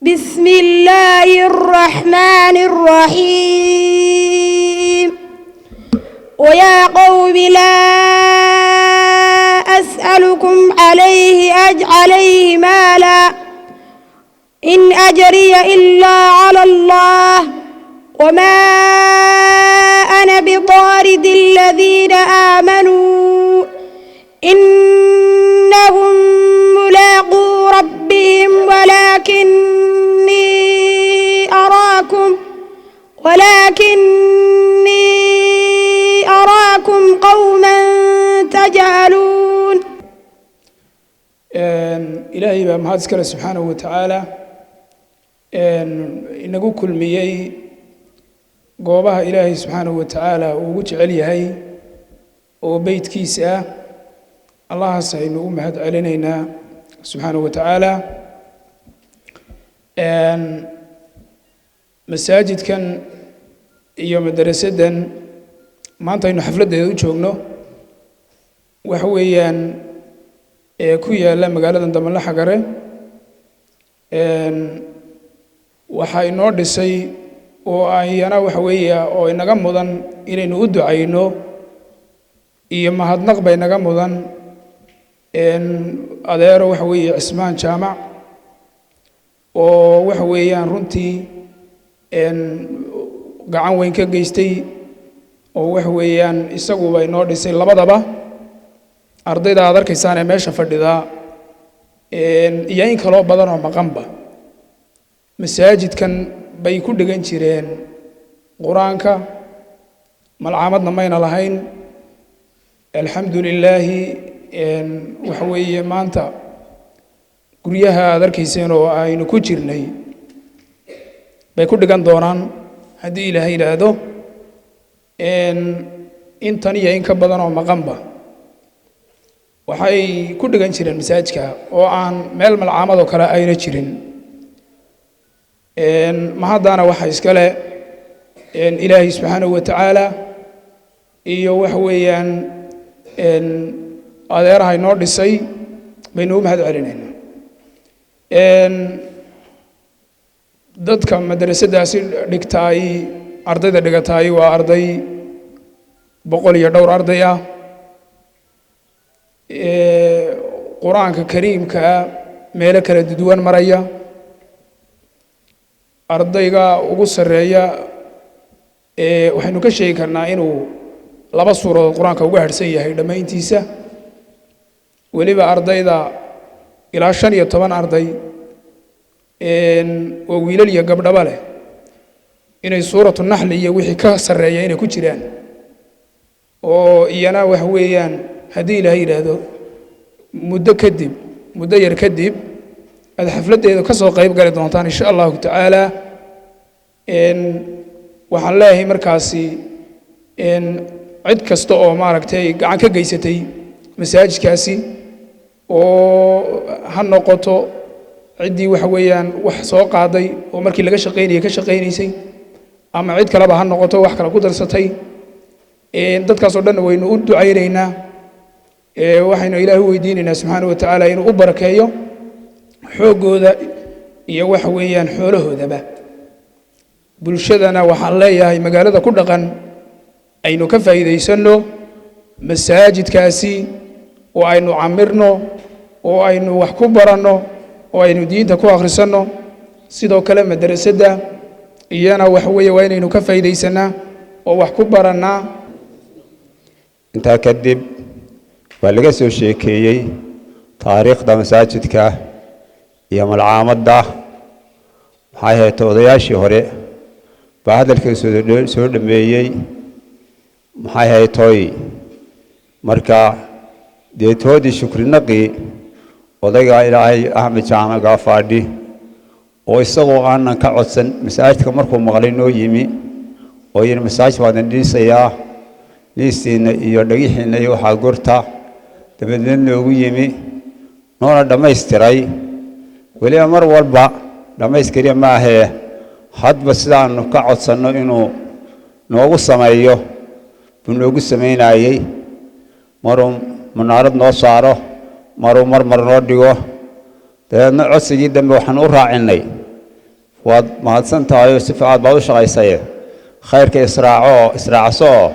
بسم الله الرحمن الرحيم ويا قوم لا أسألكم عليه مالا إن أجري إلا على الله وما أنا بطارد الذين آمنوا إنهم ملاقو ربهم ولكني أراكم قوما تجهلون. إلهي بمهاد سكره سبحانه وتعالى inagu kulmiyey goobaha Ilaahay subhanahu wa ta'ala uu jecel yahay oo beedkiisa Allah saynu u mahad celinayna subhanahu wa ta'ala masaajidkan iyo madrasadan maanta aynu xafladeeda u joogno waxa weeyaan ku yaala magaalada Damala Xagare waxa inoo dhisay oo ayana waxa weeyaa oo inaga mudan inaynu u ducayno iyo mahadnaq bay naga mudan adeero waxa weeyaa Cismaan Jaamac oo waxa weeyaan runtii gacan weyn ka geystay oo waxa weeyaan isagu bay inoo dhisay labadaba ardayda aad arkaysaan ee meesha fadhida iyo in kale oo badan oo maqanba masaajidkan bay ku dhigan jireen quraanka malcaamadna mayna lahayn alxamdulillah waxa weeye maanta guryaha aad arkayseen oo aynu ku jirnay bay ku dhigan doonaan haddii Ilaahay yiraahdo intan iyo in ka badan oo maqanba waxay ku dhigan jireen masaajidka oo aan meel malcaamad oo kale ayna jirin ma hadana waxa iskale Ilaahay subhanahu wa ta'ala iyo waxa weeyaan adeeraha inoo dhisay baynu u mahad celinayna dadka madrasadaasi dhigtay ardayda dhigatay waa arday 100 iyo dhowr arday ah quraanka kariimka meel kala duwan maraya ardayga ugu sareeya waxaynu ka sheegi karnaa inuu laba suuradood quraanka ugu harsan yahay dhamayntiisa waliba ardayda ilaa 15 arday oo wiilal iyo gabdhaba leh inay suuratu nahl iyo wixii ka sareeya inay ku jiraan oo iyana wax weeyaan hadii Ilaahay yiraahdo muddo yar kadib xafladeeda ka soo qayb gali doontaan insha Allah ta'ala waxaan leeyahay markaasi cid kasta oo maaragtay gacan ka geysatay masaajidkaasi oo ha noqoto cidii waxa weeyaan wax soo qaaday oo markii laga shaqeynayay ka shaqeynaysay ama cid kale ha noqoto wax kale ku darsatay dadkaas oo dhan waynu u ducaynaynaa waxaynu Ilaahay weydiinaynaa subhanahu wa ta'ala inuu u barakeeyo xoogooda iyo waxa weeyaan xoolahoodaba bulshadana waxaan leeyahay magaalada ku dhaqan aynu ka faa'iideysano masaajidkaasi oo aynu camirno oo aynu wax ku baranno oo aynu diinta ku akhrisano sidoo kale madrasada iyana wax weeye waa inaynu ka faa'iideysanaa oo wax ku baranaa inta kadib waa laga soo sheekeeyay taariikhda masaajidka iyo malcaamadda maxay ahayd odayaashii hore baa hadalka soo dhameeyay maxay ahayd toy marka deetoodii shukrinaqi odayga Ilaahay Axmed Jaamac Gaafadhi oo isagoo aanan ka codsan masaajidka markuu maqlay noo yimi oo yiri masaajid waadan dhisayaa liistiina iyo dhagixiina iyo waxa gurta dabadeedna noogu yimi noona dhammaystiray waliba mar walba dhammaystiray ma ahee hadba sidaanu ka codsanno inuu noogu sameeyo buu noogu sameynayay maruu munaarad noo saaro maruu marmar noo dhigo dabeedna codsigii dambe waxaan u raacinay waad mahadsan tahay oo si fiican baad u shaqaysay khayrka israaco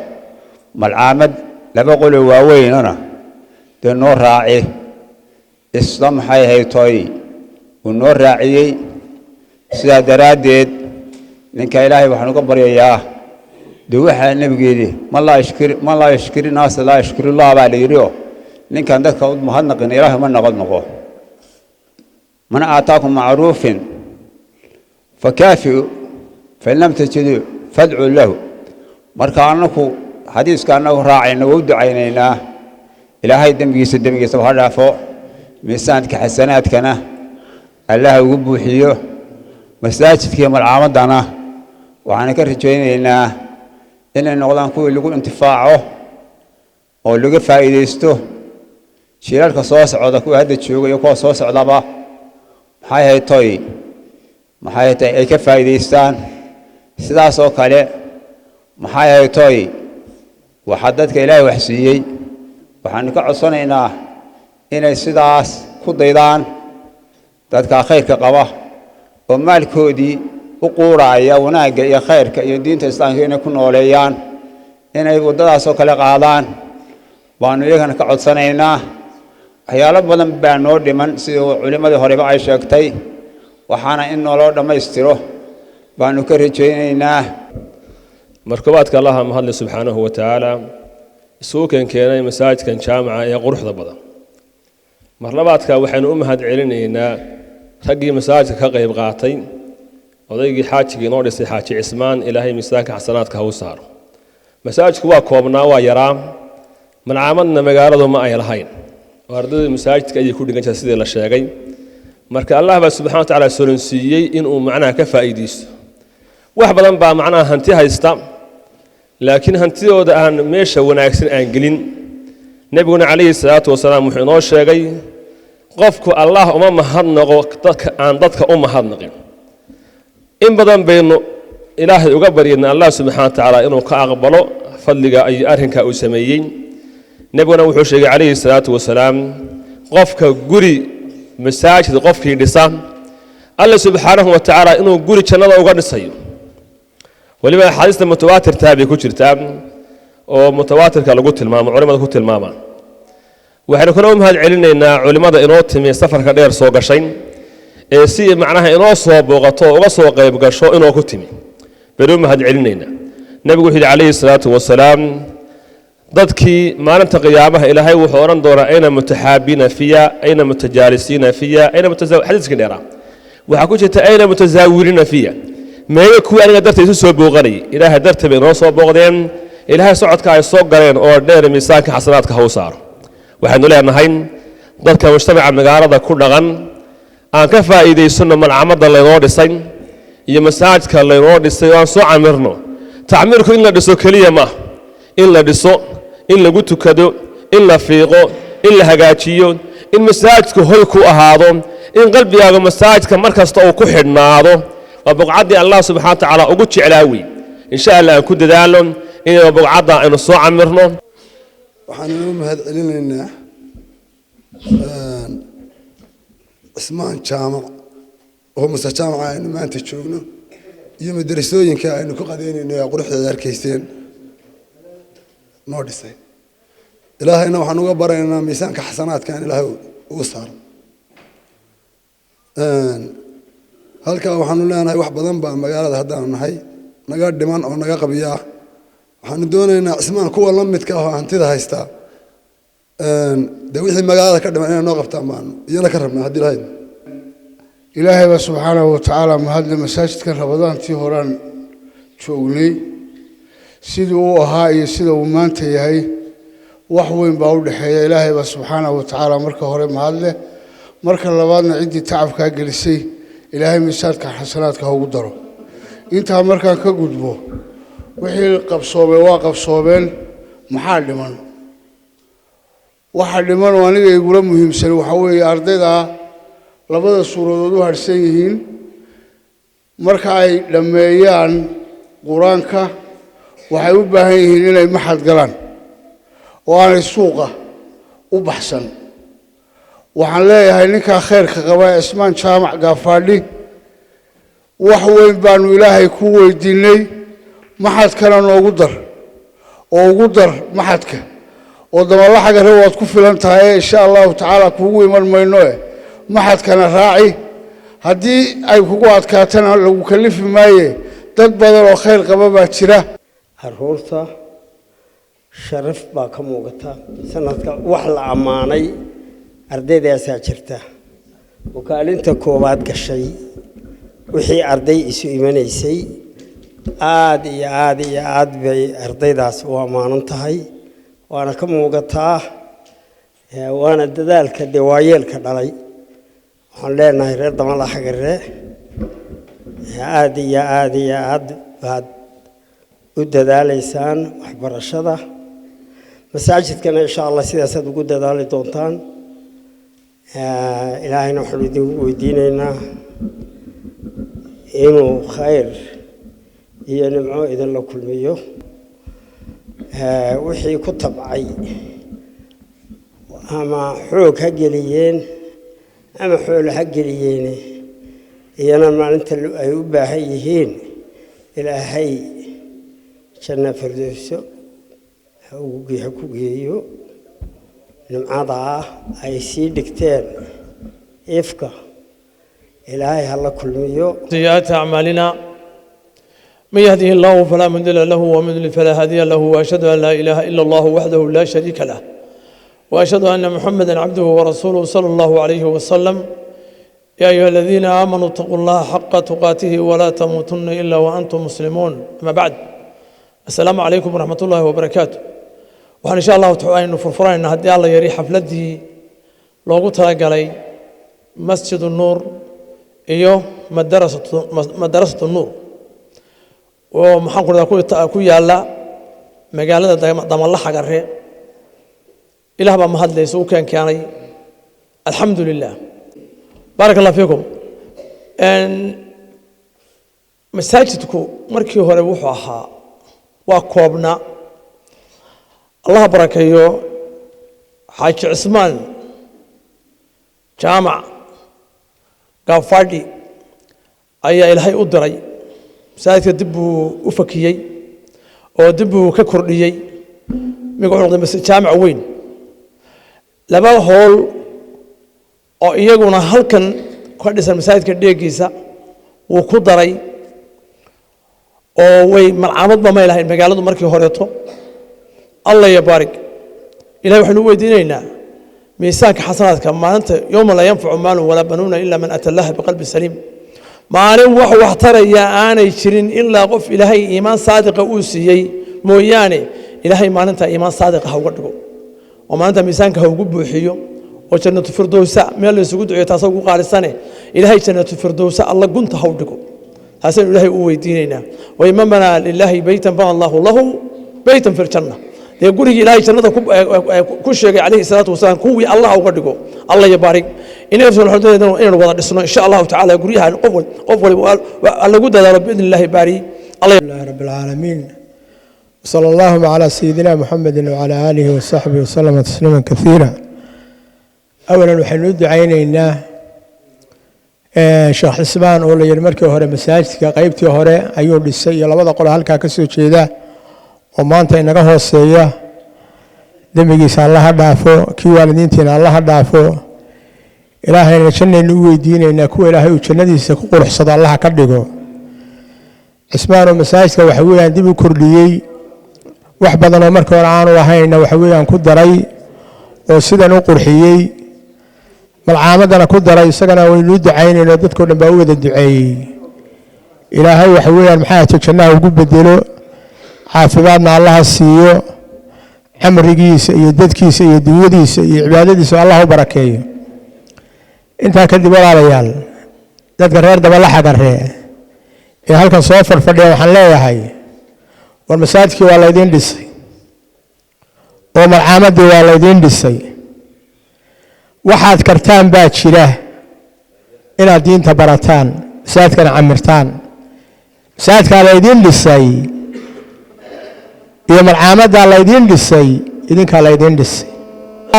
malcaamad laba qolo waaweynana de noo raaci isla maxay haytay uu noo raaciyay sida daraadeed ninka ilaahay waxaan uga baryayaa de waxa nabigeedii ma la yashkuri naas la yashkuru allah baa la yiri ninkan dadka u mahadnaqin ilaahay ma noqo man aataakum ma'ruufin fakaafi'u fa lam tajidu fad'u lahu marka anaku xadiiska anagu raacayna wuu ducaynaynaa ilaahay dambigiisa waxa dhaafo miisaanka xasanaadkana allah ugu buuxiyo masaajidka malcaamadana waxaan ka rajaynaynaa inay noqdaan kuwa lagu intifaaco oo laga faa'iideysto shirarka soo socda kuwa hadda jooga iyo kuwa soo socdaba maxay haytay ay ka faa'iideystaan sidaas oo kale maxay haytay waxa dadka ilaahay wax siiyay waxaan ka codsanaynaa inay sidaas ku daydaan dadka khayrka qaba oo maalkoodii u quuraya wanaagga iyo khayrka iyo diinta islaamka inay ku nooleeyaan inay wadadaas oo kale qaadaan baanu iyagana ka codsanaynaa waxyaalo badan baa noo dhiman sida culimadii horeba ay sheegtay waxaana in loo dhameystiro baanu ka rajaynaynaa markabaadka Allah mahad subhanahu wa ta'ala suuqan keenay masaajidkan jaamaca ee quruxda badan marlabaadka waxaanu u mahad celinaynaa ragii masaajidka ka qayb qaatay odaygii xaajigii noo dhisay xaaji Cismaan ilaahay miisaanka xasanaadka ha u saaro masaajidku waa koobnaa waa yaraa malcaamadna magaaladu ma ay lahayn ardayda masaajidka ay ku dhigan sidii la sheegay marka Allah subhanahu wa ta'ala soonsiiyay in uu macnaha ka faa'iideysto wax badan baa macnaha hanti haysta laakiin hantidooda aan meesha wanaagsan aan gelin nabiguna kaleey salaatu wasalaam wuxuu inoo sheegay qofku Allah uma mahadnaqo dadka u mahadnaqin in badan baynu ilaahay uga baryayna Allah subhanahu wa ta'ala inuu ka aqbalo fadliga ay arrinka uu sameeyay nabiguna wuxuu sheegay kaleey salaatu wasalaam qofka guri masaajid qofkii dhisa Allah subhanahu wa ta'ala inuu guri jannada uga dhisayo waliba xadiista mutawaatir taabi ku jirta oo mutawaatirka lagu tilmaamo culimada ku tilmaamaan waxaan kala u mahad celinaynaa culimada inoo timi safarka dheer soo gashay ee si macnaha inoo soo booqato uga soo qayb gasho inoo ku timi baro mahad celinaynaa nabigu wuxuu kaleey salaatu wasalaam dadkii maalinta qiyaamaha ilaahay wuxuu oran doonaa ayna mutahaabina fiya ayna mutajalisina fiya ayna xadiiska dheera waxa ku jirta ayna mutazaawirina fiya meeyo kuwa aniga dartay soo booqanay ilaahay dartay inoo soo booqdeen ilaahay socodka ay soo galeen oo dheer miisaanka xasanaadka ha u saaro waxaanu leenahay dadka mujtamaca magaalada ku dhaqan aan ka faa'iideysano malcamada laynoo dhisay iyo masaajidka laynoo dhisay oo aan soo camirno tacmiirku in la dhiso kaliya ma in la dhiso in lagu tukado in la fiiqo in la hagaajiyo in masaajidku hoy ku ahaado in qalbigaaga masaajidka markasta uu ku xidhnaado وبقعدي الله سبحانه وتعالى ugu jeclaawi in sha Allah ku dadaalo in baqcada aynu soo camirno waxaan u mahad celinaynaa Cismaan jaamac oo jaamaca aynu maanta joogno iyo madrasooyinka aynu ku qadeynayno quruxda arkayseen noo dhisay ilaahayna waxaan uga baraynaa miisaanka xasanaadka ilaahay uu saaro halka waxaanu leenahay wax badan baa magaalada hadaan nahay naga dhiman oo naga qabiyaa waxaanu doonaynaa Cismaan kuwa la midka ah hantida haysta wixii magaalada ka dhiman inay noo qabtaan baan iyana ka rabnaa hadii lahayd ilaahay subhanahu wa ta'ala mahadle masaajidka rabadaantii horaan joognay sidii uu ahaa iyo sida uu maanta yahay wax weyn baa u dhaxeeya ilaahay subhanahu wa ta'ala marka hore mahadle marka labaadna cidii tacabka gelisay ilaahay miisaanka xasanaadka ugu daro inta markaan ka gudbo wixii qabsoomay waa qabsoomeen maxaa dhiman waxa dhiman oo aniga igula muhiimsan waxa weeye ardayda labada suuradood u harsan yihiin marka ay dhameeyaan quraanka waxay u baahan yihiin inay maxad galaan oo aan suuqa u baxsan waxaan leeyahay ninka khayrka qaba Cismaan jaamac gaafadhi وحوين بانو إلهي كوي ديني محد كان نوغدر وغدر محدك ودم الله حق رواد كفلان تهاي إن شاء الله تعالى كوي من مينوه محد كان راعي هدي أي كوات كاتنا لو كلف ماي dad badan oo khayr qaba baa jira caruurta sharaf baa ka muuqata sanadka wax la amaanay ardaydaas jirta wakaalinta koobaad gashay wixii arday isu imanaysay aad bay ardaydaas u amaanan tahay waana ka muuqataa waana dadaalka dawaayeelka dhalay waxaan leenahay reer Damala Xagarre aad baad u dadaalaysaan waxbarashada masaajidkana insha Allah sidaas aad ugu dadaali doontaan ilaahayna waxaan idin weydiinaynaa inuu khayr iyo nimco idin la kulmiyo wixii ku tabcay ama xoog ha geliyeen ama xoolo ha geliyeen iyana maalinta ay u baahan yihiin ilaahay janna firdawso ha ku geeyo nimcada ay sii dhigteen ifka ilaahay ha la kulmiyo سيئات أعمالنا من يهده الله فلا مضل له ومن يضلل فلا هادي له وأشهد أن لا إله إلا الله وحده لا شريك له وأشهد أن محمدا عبده ورسوله صلى الله عليه وسلم يا أيها الذين آمنوا اتقوا الله حق تقاته ولا تموتن إلا وأنتم مسلمون أما بعد السلام عليكم ورحمة الله وبركاته وإن شاء الله تعالى نفرفرين هدي الله يري حفلتي لوغو تلاقلي مسجد النور إيوه مدرسة النور ومحاول كو يالا مقالة دام الله حقره إله ما هاد ليس وكان كاني الحمد لله بارك الله فيكم ان مساجدكم markii hore wuxuu ahaa waa koobna Allah barakeeyo Xaaji Cismaan jaamac gaafadhi ayaa Ilaahay u diray masaajidka dib u fakiyay oo dib u ka kordhiyay magacu noqday masjid jaamac weyn laba hool oo iyaguna halkan ka dhisan masaajidka dheegiisa wuu ku daray oo way malcaamad ma ilahayn magaaladu markii horeeto Allah ya baarik ilaahay waxaanu weydiinaynaa miisaanka xasanaadka maalinta yawma la yanfacu maalun wala banuuna illa man ata Allah biqalbi saliim maalin wax taraya aanay jirin ilaa qof ilaahay iimaan saadiqa uu siiyay mooyaane ilaahay maalinta iimaan saadiqa ha uga dhigo oo maalinta miisaanka ha ugu buuxiyo وجنة الفردوس ميل يسوق دعية تاسوق قارسانه إلهي جنة الفردوس الله قنت هودكو هسه إلهي ويديننا وإمامنا لله بيتا بان الله له بيتا في الجنة يقول إلهي جنة كل شيء عليه الصلاة والسلام كوي الله هودكو الله يبارك إن يرسل الحدود إن الوضع السنة إن شاء الله تعالى يقولها قفل الله قد هذا بإذن الله باري الله رب العالمين صلى الله على سيدنا محمد وعلى آله وصحبه وسلم تسليما كثيرا أولاً وحنو دعينا شيخ عثمان أولا يرمركي هوري مساجدك قيبتي هوري أيون للسيئة لبدا قول هالكا كسو جيدا وما أنت إنك هو السيئة دمجيس الله دافو كي والدينتين الله دافو إلهي نشنة نوي ديني إنكو إلهي وشندي سكو قرح صدى الله كردقو عثمان ومساجدك وحويا ديبو كرديي وحبضنا ومركو العان وحينا وحويا كدري وسيدا نقرحيي malcaamadana ku daray isagana waynu ducaynayno dadkoo dhan baa u wada duceeyey ilaahay waxa weeyaan maxaa jannaha ugu bedelo caafimaadna allaha siiyo camrigiisa iyo dadkiisa iyo dunyadiisa iyo cibaadadiisa allah u barakeeyo intaa kadib walaalayaal dadka reer Damala Xagarre ee halkan soo fadhiya waxaan leeyahay war masaajidkii waa la idin dhisay oo malcaamadii waa la idin dhisay waxaad kartaan baa jira inaad diinta barataan masaajidkana camirtaan masaajidka la idin dhisay iyo malcaamadda la idin dhisay idinka la idin dhisay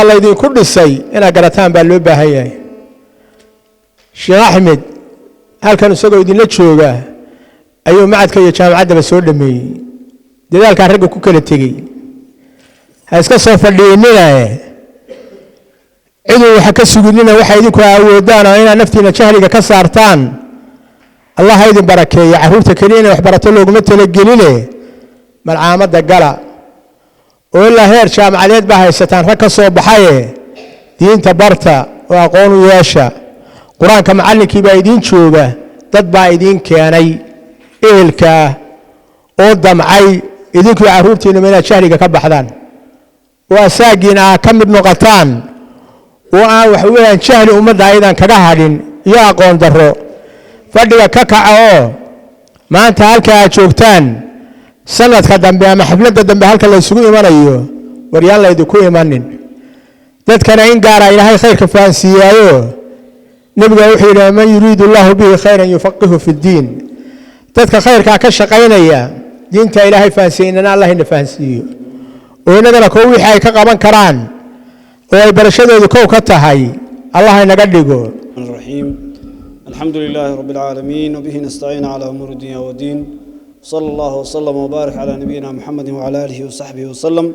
la idin ku dhisay inaad garataan baa loo baahan yahay Sheekh Axmed halkan isagoo idinla jooga ayuu macadka iyo jaamacaddaba soo dhameeyey dadaalkaa ragga ku kala tegey ha iska soo fadhiinina ciduu waxa ka suginina waxa idinku awoodaan oo inaad naftiina jahliga ka saartaan allah ha idin barakeeyo carruurta keliya inay waxbarato looguma talageline malcaamadda gala oo ilaa heer jaamacadeed baa haysataan rag ka soo baxaye diinta barta oo aqoon u yeesha qur-aanka macallinkii baa idiin jooga dad baa idiin keenay ehelka oo damcay idinku carruurtiina inaad jahliga ka baxdaan oo asaagiina aad ka mid noqotaan oo aan wax weeyaan jahli ummadda aydan kaga hadhin iyo aqoon darro fadhiga ka kaca oo maanta halka aad joogtaan sanadka dambe ama xafladda dambe halka la isugu imanayo waryaan laydinku imanin dadkana in gaara ilaahay khayrka fahansiiyaayo nebiga wuxuu yidhi man yuriidu allahu bihi khayran yufaqihu fi ddiin dadka khayrkaa ka shaqaynaya diinta ilaahay fahansiiynana allah ina fahansiiyo oo innagana kow wixii ay ka qaban karaan oo ay barashadoodu kow ka tahay allah inaga dhigo الرحيم الحمد لله رب العالمين وبه نستعين على أمور الدنيا والدين صلى الله وسلم وبارك على نبينا محمد وعلى آله وصحبه وسلم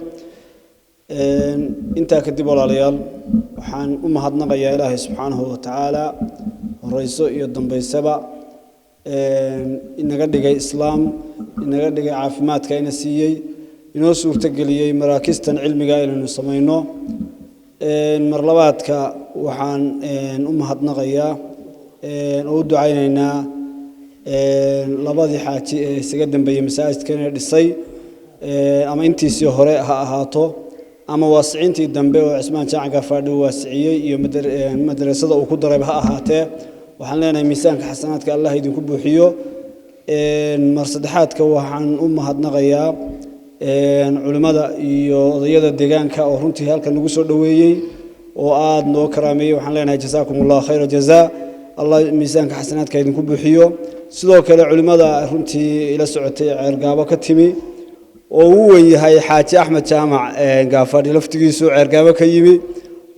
انت كدب ولا ليال وحان أمهاتنا يا إلهي سبحانه وتعالى الرئيس يدن بيسبع إن قد جاء إسلام إن قد جاء عافمات كائن سيء إنه سور تجليه مراكز علم قائل إنه سمينه مرلبات ك وحان أمهاتنا غيا أود عيننا لبادي حاتي سجدن بي مساجد كان الصي أما أنتي سيهراء هاتو أما واسعينتي الدنبي وعثمان شاعق فرد واسعية مدرسة وقدرة بها هاته وحنا ميسان كحسنات كالله يدين كبو حيو مرصدحات كوحن أمهاتنا غيا علماء يضيد الدجان كأورنتي هالك نقصر دويي وآد نو كرامي وحنا جزاكم الله خير الجزاء الله ميزان كحسنات كيدن كبو حيو sidoo kale culimada runtii ila socotay ceergaabo ka timi oo uu yahay xaaji Axmed Jaamac gaafadhi laftigiisu ceergaabo ka yimi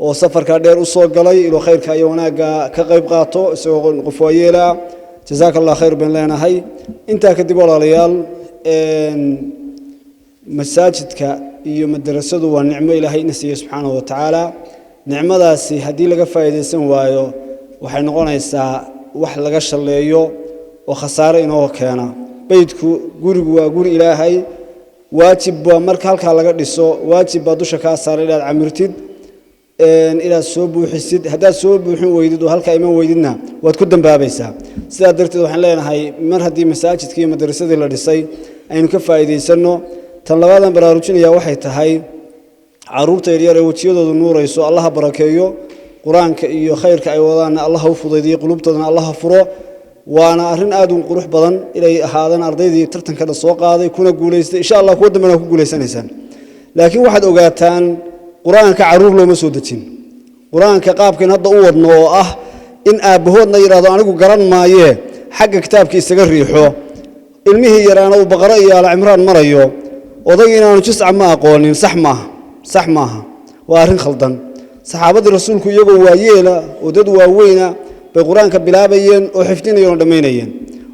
oo safarka dheer u soo galay ilo khayrka iyo wanaaga ka qayb qaato isagoo qof wayeela jazaakallahu khayr ban leenahay inta kadib walaalayaal masaajidka iyo madrasadu waa nicmo Ilaahay nasiyo subhanahu wa ta'ala nicmadaasi hadii laga faa'iideysan waayo waxay noqonaysaa wax laga shaleeyo وخسارة إنه كنا بيتكو جورج وجور إلهي واجب ومرك هالك على قد السو واجب بدوش كاسر إلى العمرتيد إلى السوب وحسيد هذا السوب وحين ويدد وهالك إيمان ويدنا وتقدم بابيسا سأدرت وحنا هاي مرة دي مساجد كي مدرسة اللي رسي أين كفاية دي سنة تلقانا براروتين يا واحد هاي عروض تيريا روتيو ذو النور يسوع الله بركيه قرآن كأيو خير كأيوضان الله وفضي قلوبتنا الله فرو وانا أرن آدم قروح بدن إلى هذا أرضي ترتن كذا سوق هذا يكون جوليس إن شاء الله كود منه جوليس إنسان لكن واحد أوقاتان قرآن كعروض له مسودتين قرآن كقاب كن هذا أول نوعه إن أبهودنا يراد عنك قرن ما يه حق كتاب كي يستقر ريحه المه يرانا وبقرأي على عمران مريو وضينا نجسع ما أقولين صح ما وأرن خلطان صحابة الرسول كي يجوا ويلا وددوا وينا بقرآن كبلابين وحفتين يوم دمينين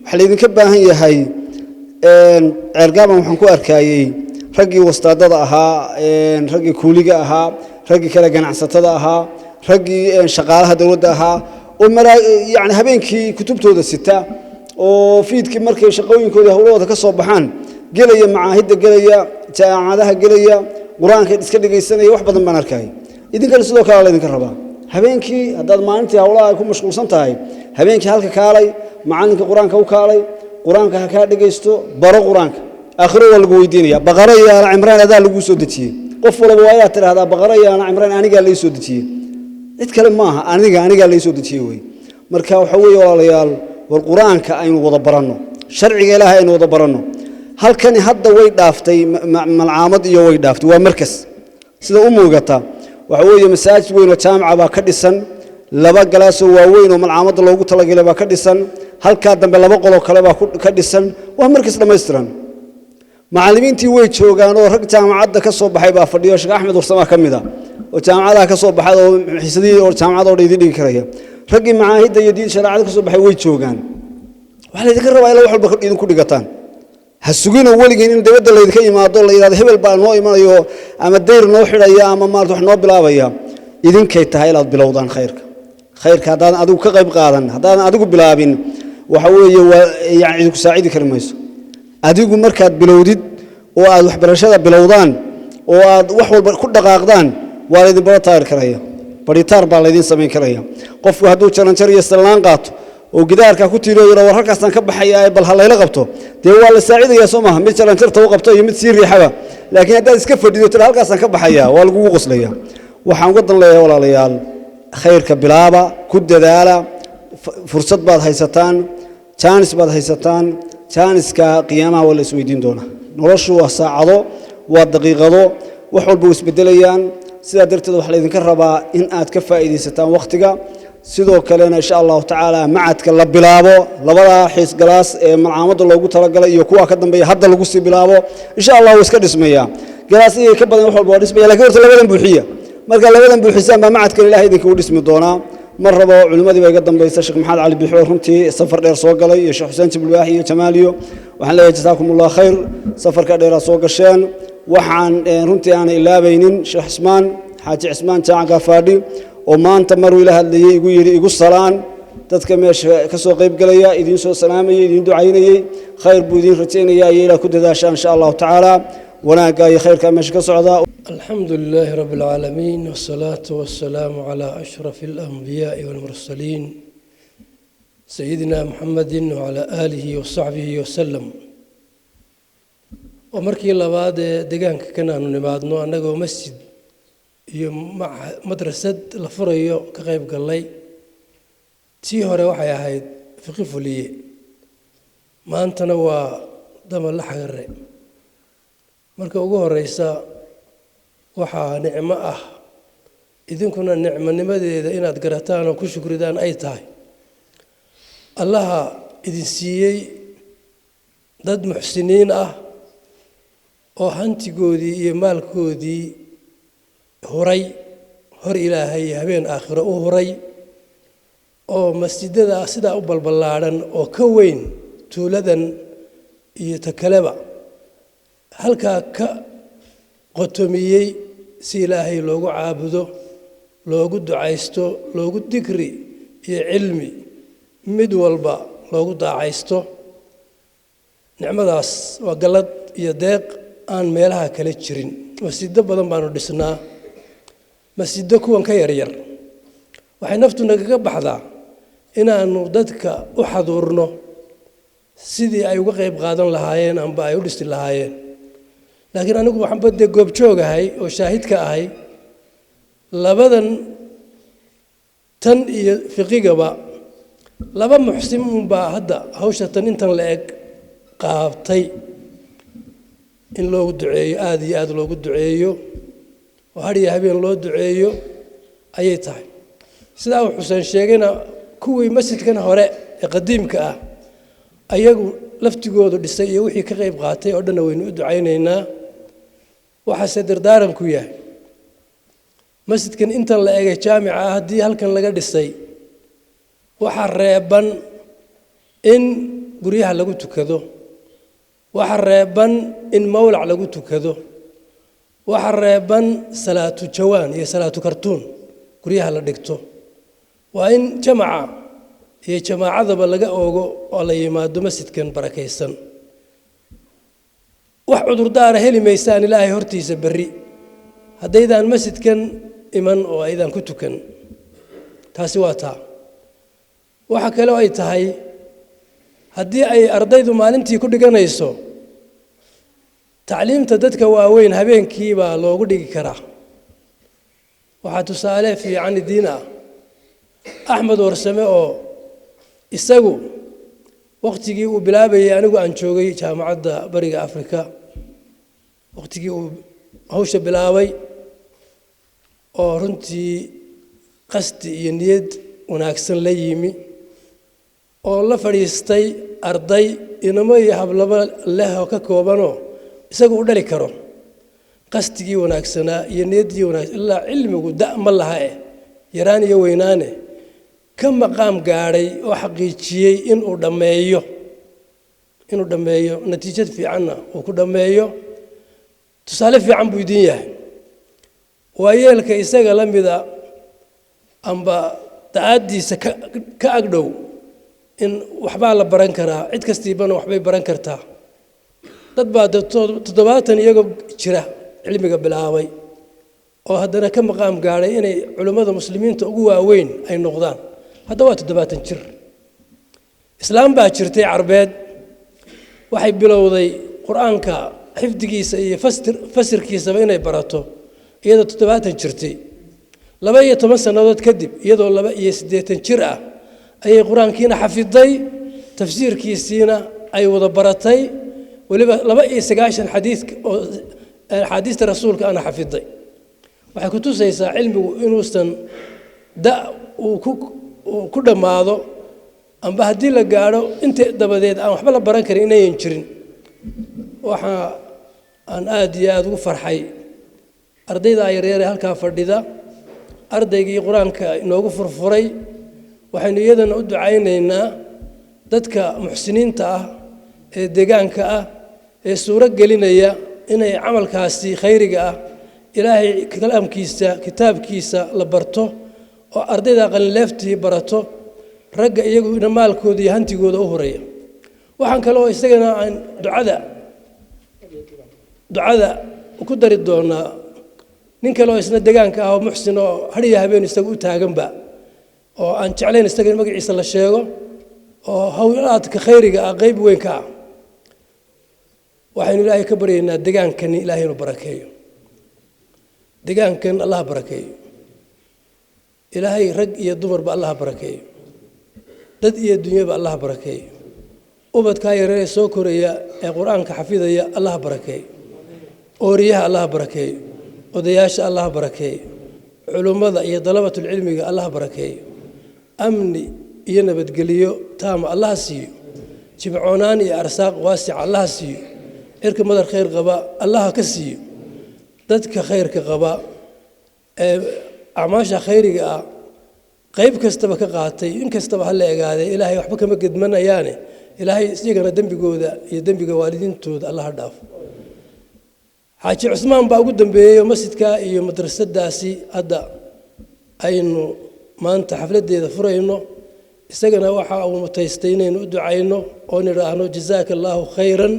وحليدين كباهن يهاي عرقابا وحنكو أركايي رجي وستادها رجي كوليجها رجي كلا جناعستها رجي شغالها دولتها ومرا يعني هبين كي كتبته ذا الستة وفيد كي مركز شقوين كده هو ذا كصبحان جلية مع هيدا جلية تعادها جلية قرآن كده السنة يوحبط من أركاي إذا كان سلوك على إذا كربا habeenkii hadaad maalintii hawlaha ku mashquulsan tahay habeenkii halka kaalay macalinka quraanka u kaalay quraanka ha ka dhageysto baro quraanka aakhiro waa lagu weydiinaya baqara iyo imraan adaa lagu soo dajiyay qof walba waa inaad tiraahdaa baqara iyo imraan aniga la soo dajiyay cid kale maaha aniga la soo dajiyay way marka waxa weeye walaalayaal war quraanka aynu wada baranno sharciga ilaahay aynu wada baranno halkan hadda way dhaaftay malcaamad iyo way dhaaftay waa markas sida u muuqata وحوي مساجد وين وجامعة باكدسن لبا جلاسو وين وملعامد لوجو تلاقي باكدسن هل كادم بلا بقولو كلا باكدسن ومركز لما يسترن معلمين تي ويت شو كانوا رج جامعة كسب بحيبة فردي وشق أحمد وسما كمدا وجامعة كسب بحيبة حسدي وجامعة وريدي كريه رج معاهد جديد شرعة كسب بحيبة ويت شو كان waxa la idinka rabaa in wax walba idinku dhigataan ha sugina weligiin in dibadda la idinka yimaado la yiraahdo hebel baa noo imanayo ama deyr noo xidhaya ama maarta wax noo bilaabaya idinkay tahay inaad bilowdaan khayrka haddaan adigu ka qayb qaadan haddaan adigu bilaabin waxa weeye yani idinku saacidi kari mayso adigu markaad bilowdid oo aad waxbarashada bilowdaan oo aad wax walba ku dhaqaaqdaan waa la idin baro taayir karaya baritaar baa la idin samayn karaya qofku hadduu jaranjar iyo sallaan qaato oo gidaarka ku tiiro yaro war halkaasaan ka baxayaa bal halayla qabto dee waa la saacidayaa soo maaha mid jaranjarta u qabto iyo mid sii riixaba laakiin haddaad iska fadhido tira halkaasaan ka baxayaa waa lagugu qoslayaa waxaan uga dan leeyahay walaalayaal khayrka bilaaba ku dadaala fursad baad haysataan jaanis baad haysataan jaaniska qiyaamaha waa la isweydiin doonaa noloshu waa saacado waa daqiiqado wax walba way isbedelayaan sidaa darteed waxaa laydinka rabaa in aad ka faa'iidaysataan wakhtiga sidoo kalena insha allahu tacaala macadka la bilaabo labadaa xiis galaas ee malcaamadda loogu talagalay iyo kuwa ka dambeeya hadda lagu sii bilaabo insha allah wuu iska dhismayaa galaasiyay ka badan wax walba waa dhismaya laakiin horta labadan buuxiya marka labadan buuxisaan baa macadkan ilaahay idinka u dhismi doonaa mar rabo culimadii baa iga dambaysa sheekh maxamed cali bixo runtii safar dheer soo galay iyo sheekh xuseen jibril iyo jamaaliyo waxaan leeyahay jasaakumullahu khayr safarka dheer soo gasheen waxaan runtii aan ilaabaynin sheekh Ismaan xaaji Ismaan jaaca faadhi oo maanta maruu ila hadlayay igu yiri igu salaan dadka meesha ka soo qayb galaya idin soo salaamayay idin ducaynayay khayr buu idin rajaynaya ila ku dadaashaan insha Allah taala wanaaga iyo khayrka meesha ka socda الحمد لله رب العالمين والصلاة والسلام على أشرف الأنبياء والمرسلين سيدنا محمد وعلى آله وصحبه وسلم ومركي لبعض دقان كنا نبعضنا أنه مسجد مع مدرسة لفريو كغيب قلي تي هوري وحيا هاي فقف لي ما أنت نوا دم الله حقر مركي وجوه الرئيسة waxaa nicmo ah idinkuna nicmanimadeeda inaad garataan oo ku shukridaan ay tahay allaha idin siiyey dad muxsiniin ah oo hantigoodii iyo maalkoodii huray hor ilaahay habeen aakhiro u huray oo masjidada sidaa u balballaadhan oo ka weyn tuuladan iyo takaleba halkaa ka qotomiyey si ilaahay loogu caabudo loogu ducaysto loogu dikri iyo cilmi mid walba loogu daacaysto nicmadaas waa galad iyo deeq aan meelaha kale jirin masjido badan baanu dhisnaa masjido kuwan ka yaryar waxay naftu nagaga baxdaa inaanu dadka u xaduurno sidii ay uga qayb qaadan lahaayeen amba ay u dhisi lahaayeen laakiin anigu waxaan badde goobjoogahay oo shaahidka ahay labadan tan iyo fiqigaba laba muxsin unbaa hadda hawsha tan intan la eg qaabtay in loogu duceeyo aada iyo aada loogu duceeyo oo har iyo habeen loo duceeyo ayay tahay sidaa uu xuseen sheegayna kuwii masjidkan hore ee qadiimka ah ayagu laftigoodu dhisay iyo wixii ka qayb qaatay oo dhanna waynu u ducaynaynaa waxaase dardaaranku yahay masjidkan intan la egay jaamica ah haddii halkan laga dhisay waxaa reeban in guryaha lagu tukado waxaa reeban in mawlac lagu tukado waxaa reeban salaatu jawaan iyo salaatu kartuun guryaha la dhigto waa in jamaca iyo jamaacadaba laga oogo oo la yimaado masjidkan barakaysan wax cudurdaara heli maysaan ilaahay hortiisa berri haddaydaan masjidkan iman oo aydaan ku tukan taasi waa taa waxa kale oo ay tahay haddii ay ardaydu maalintii ku dhiganayso tacliimta dadka waaweyn habeenkii baa loogu dhigi karaa waxaa tusaale fiican diin ah axmed warsame oo isagu waqtigii uu bilaabayay anigu aan joogay jaamacadda bariga afrika waqtigii uu hawsha bilaabay oo runtii qasdi iyo niyad wanaagsan la yimi oo la fadhiistay arday inamo iyo hablaba leh oo ka koobanoo isagu u dhali karo qasdigii wanaagsanaa iyo niyaddii wanaagsan ilaa cilmigu da' ma laha yaraan iyo weynaane ka maqaam gaadhay oo xaqiijiyey inuu dhammeeyo inuu dhammeeyo natiijad fiicanna uu ku dhammeeyo tusaale fiican buu idin yahay waayeelka isaga la mida amba daacaddiisa ka agdhow in waxbaa la baran karaa cid kastiibana waxbay baran kartaa dad baa 70 iyagoo jira cilmiga bilaabay oo haddana ka maqaam gaadhay inay culimmada muslimiinta ugu waaweyn ay noqdaan hadda waa 70 jir islaam baa jirtay carbeed waxay bilowday quraanka xifdigiisa iyo fasirkiisaba inay barato iyadoo 70 jirtay 12 sanadood kadib iyadoo 82 jir ah ayay quraankiina xafiday tafsiirkiisina ay wada baratay waliba 29 xadiis oo xadiista rasuulka ana xafiday waxay ku tusaysaa cilmigu inuusan ku dhamaado amba haddii la gaadho inta dabadeed aan waxba la baran karin inayan jirin waxa aan aad iyo aad ugu farxay ardayda yaryar ee halkaa fadhida ardaygii quraanka inoogu furfuray waxaynu iyadana u ducaynaynaa dadka muxsiniinta ah ee deegaanka ah ee suuro gelinaya inay camalkaasi khayriga ah ilaahay kalaamkiisa kitaabkiisa la barto oo ardayda qalinleeftii barato ragga iyagu ina maalkooda iyo hantigooda u horeeya waxaan kale oo isagana aan ducada ku dari doonaa nin kale oo isna deegaanka ah oo muxsin oo hariya habeen isagu u taaganba oo aan jeclayn isaga magaciisa la sheego oo hawlaadka khayriga ah qayb weyn ka ah waxaynu ilaahay ka baryaynaa deegaankan ilaahay inuu barakeeyo deegaankan allah barakeeyo ilaahay rag iyo dumarba allah barakeeyo dad iyo dunyaba allah barakeeyo ubadka yareey soo koraya ee quraanka xafidaya allah barakeeyo ooriyaha allah barakeeyo odayaasha allah barakeeyo culimada iyo dalabatul cilmiga allah barakeeyo amni iyo nabadgeliyo taam allah siiyo jibcoonaan iyo arsaaq waasic allah siiyo irka madar khayr qaba allah ka siiyo dadka khayrka qaba ee acmaasha khayriga ah qayb kastaba ka qaatay in kastaba hal eegaaday ilaahay waxba kama gedmanayaane ilaahay isagana dambigooda iyo dambiga waalidiintooda allah dhaaf xaaji Cusmaan baa ugu dambeeyay masjidka iyo madrasadaasi hadda aynu maanta xafladeeda furayno isagana waxa uu mutaystay inaynu u ducayno oo niraahno jazaakallahu khayran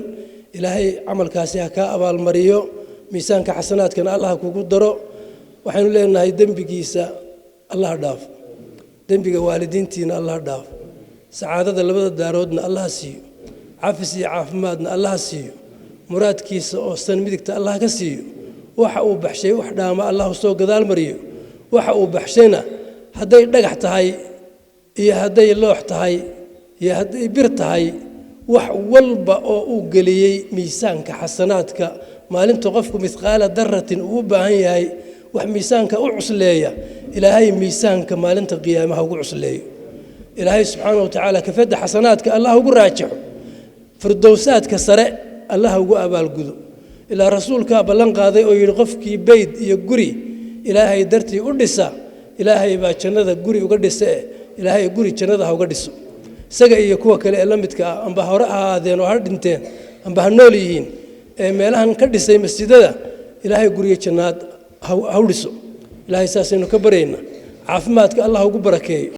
ilaahay amalkaasi ha ka abaal mariyo miisaanka xasanaadkana allah kugu daro waxaanu leenahay dambigiisa allah dhaaf dambiga waalidiintiina allah dhaaf sacaadada labada daaroodna allah siiyo cafis iyo caafimaadna allah siiyo muraadkiisa oo san midigta allah ka siiyo waxa uu baxshay wax dhaama allah soo gadaal mariyo waxa uu baxshayna hadday dhagax tahay iyo hadday loox tahay iyo hadday bir tahay wax walba oo uu galiyay miisaanka xasanaadka maalinta qofku mithqaala darratin uu baahan yahay wax miisaanka u cusleeya ilaahay miisaanka maalinta qiyaamaha ugu cusleeyo ilaahay subxaanahu wa tacaala kafada xasanaadka allah ugu raajico firdowsaadka sare allah ugu abaalgudo ilaa rasuulka ballan qaaday oo yiri qofkii bayd iyo guri ilaahay dartii u dhisa ilaahay baa jannada guri uga dhisay ilaahay guri jannada ha uga dhiso isaga iyo kuwa kale ee la midka ah amba hore ahaadeen oo ha dhinteen amba ha nool yihiin ee meelahan ka dhisay masjidada ilaahay guriga jannaad ha u dhiso ilaahay saasaynu ka barayna caafimaadka allah ugu barakeeyo